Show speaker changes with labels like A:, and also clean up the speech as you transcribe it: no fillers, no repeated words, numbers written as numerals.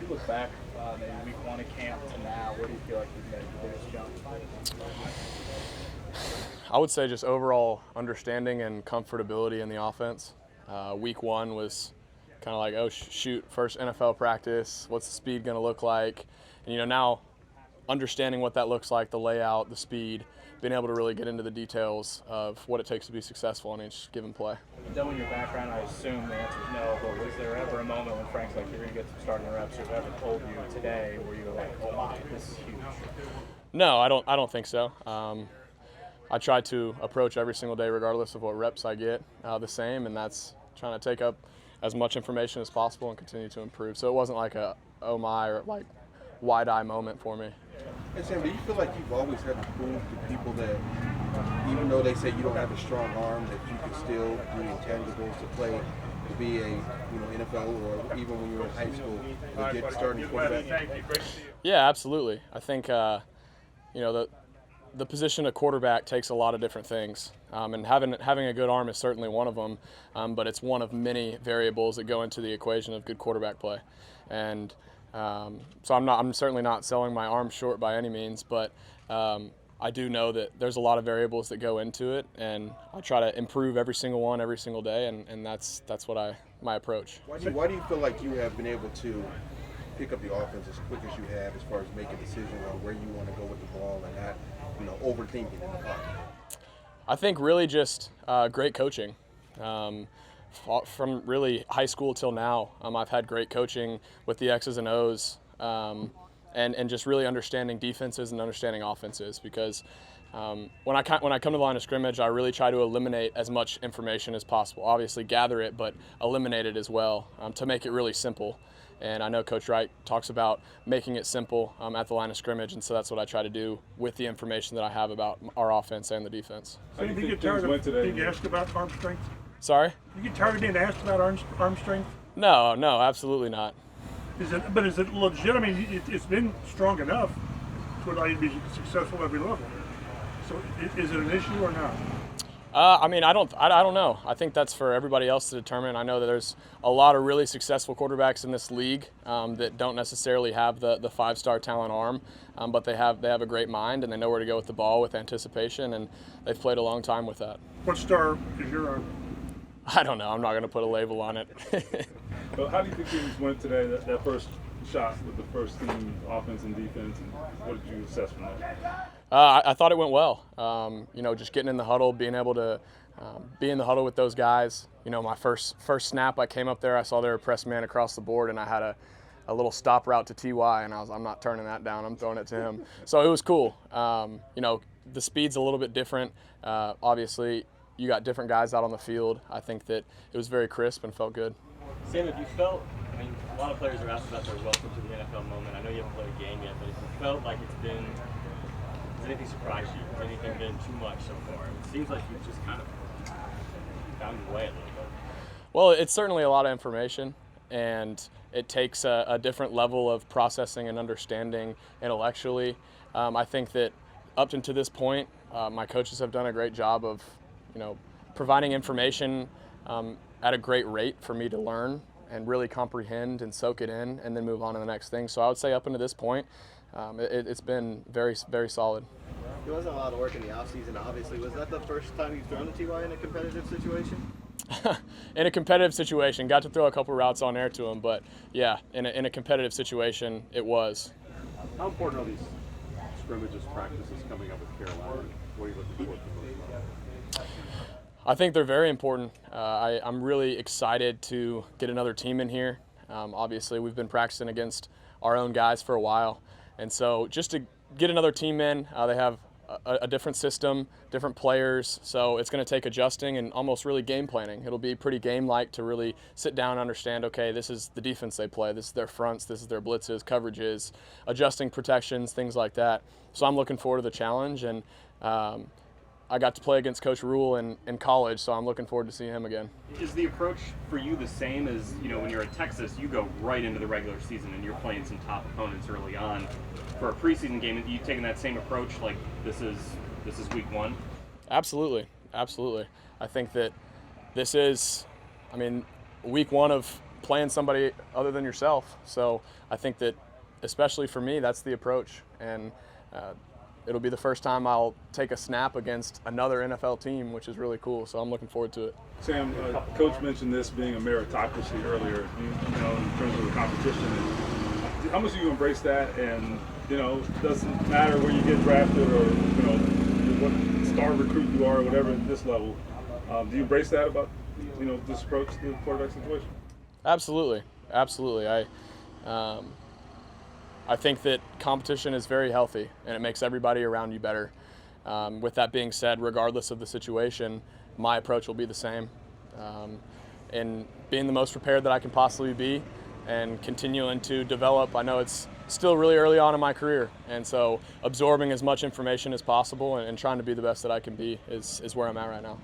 A: you look back maybe week one of camp to now, where do you feel like you've made the biggest jump?
B: I would say just overall understanding and comfortability in the offense. Week one was kind of like, oh, shoot, first NFL practice, what's the speed going to look like? And, now understanding what that looks like, the layout, the speed, being able to really get into the details of what it takes to be successful in each given play.
A: Knowing your background, I assume the answer is no, but was there ever a moment when Frank's like, you're going to get some starting reps, or whoever told you today where you were like, oh my, this is huge?
B: No, I don't think so. I try to approach every single day, regardless of what reps I get, the same, and that's trying to take up as much information as possible and continue to improve. So it wasn't like a oh my or like wide-eye moment for me.
C: Hey Sam, do you feel like you've always had to prove to people that even though they say you don't have a strong arm, that you can still do the intangibles to play, to be a NFL or even when you were in high school, legit starting quarterback?
B: Yeah, absolutely. I think the position of quarterback takes a lot of different things, and having a good arm is certainly one of them, but it's one of many variables that go into the equation of good quarterback play. And so I'm certainly not selling my arm short by any means, but I do know that there's a lot of variables that go into it, and I try to improve every single one every single day, and that's my approach.
C: Why do you feel like you have been able to pick up the offense as quick as you have, as far as making decisions on where you want to go with the ball and not overthinking in the pocket?
B: I think really just great coaching. From really high school till now, I've had great coaching with the X's and O's, and just really understanding defenses and understanding offenses. Because when I come to the line of scrimmage, I really try to eliminate as much information as possible. Obviously, gather it, but eliminate it as well to make it really simple. And I know Coach Wright talks about making it simple at the line of scrimmage, and so that's what I try to do with the information that I have about our offense and the defense.
D: So you get tired of being asked about arm strength?
B: Sorry?
D: You get tired of being asked about arm strength?
B: No, absolutely not.
D: Is it legit? I mean, it's been strong enough to allow you to be successful at every level. So is it an issue or not?
B: I don't know. I think that's for everybody else to determine. I know that there's a lot of really successful quarterbacks in this league that don't necessarily have the 5-star talent arm, but they have a great mind and they know where to go with the ball with anticipation, and they've played a long time with that.
D: What star is your arm?
B: I don't know. I'm not going to put a label on it.
E: Well, how do you think things went today? That first shot with the first team offense and defense, and what did you assess from that?
B: I thought it went well. Just getting in the huddle, being able to be in the huddle with those guys. My first snap, I came up there, I saw their press man across the board, and I had a little stop route to TY, and I'm not turning that down. I'm throwing it to him. So it was cool. The speed's a little bit different. Obviously, you got different guys out on the field. I think that it was very crisp and felt good.
F: Sam, if you felt, a lot of players are asked about their welcome to the NFL moment. I know you haven't played a game yet, but if you felt like has anything surprised you? Has anything been too much so far? It seems like you've just kind of found your way a little bit.
B: Well, it's certainly a lot of information, and it takes a different level of processing and understanding intellectually. I think that up until this point, my coaches have done a great job of providing information at a great rate for me to learn and really comprehend and soak it in and then move on to the next thing. So I would say up until this point, it's been very, very solid.
G: There wasn't a lot of work in the offseason, obviously. Was that the first time you've thrown a TY in a competitive situation?
B: In a competitive situation, got to throw a couple routes on air to him, but yeah, in a competitive situation, it was.
E: How important are these scrimmages practices coming up with Carolina? What are you looking forward to most?
B: I think they're very important. I'm really excited to get another team in here. Obviously, we've been practicing against our own guys for a while, and so just to get another team in, they have a different system, different players, so it's going to take adjusting and almost really game planning. It'll be pretty game-like to really sit down and understand, okay, this is the defense they play, this is their fronts, this is their blitzes, coverages, adjusting protections, things like that. So I'm looking forward to the challenge, and I got to play against Coach Rule in college, so I'm looking forward to seeing him again.
F: Is the approach for you the same as, when you're at Texas, you go right into the regular season and you're playing some top opponents early on? For a preseason game, are you taking that same approach, like this is week one?
B: Absolutely. I think that this is, week one of playing somebody other than yourself. So I think that, especially for me, that's the approach. And it'll be the first time I'll take a snap against another NFL team, which is really cool. So I'm looking forward to it.
E: Sam, Coach mentioned this being a meritocracy earlier, you know, in terms of the competition. And how much do you embrace that? And, you know, it doesn't matter where you get drafted or, you know, what star recruit you are or whatever at this level. Do you embrace that about, you know, this approach to the quarterback situation?
B: Absolutely. Absolutely. I think that competition is very healthy, and it makes everybody around you better. With that being said, regardless of the situation, my approach will be the same. And being the most prepared that I can possibly be and continuing to develop. I know it's still really early on in my career, and so absorbing as much information as possible and trying to be the best that I can be is where I'm at right now.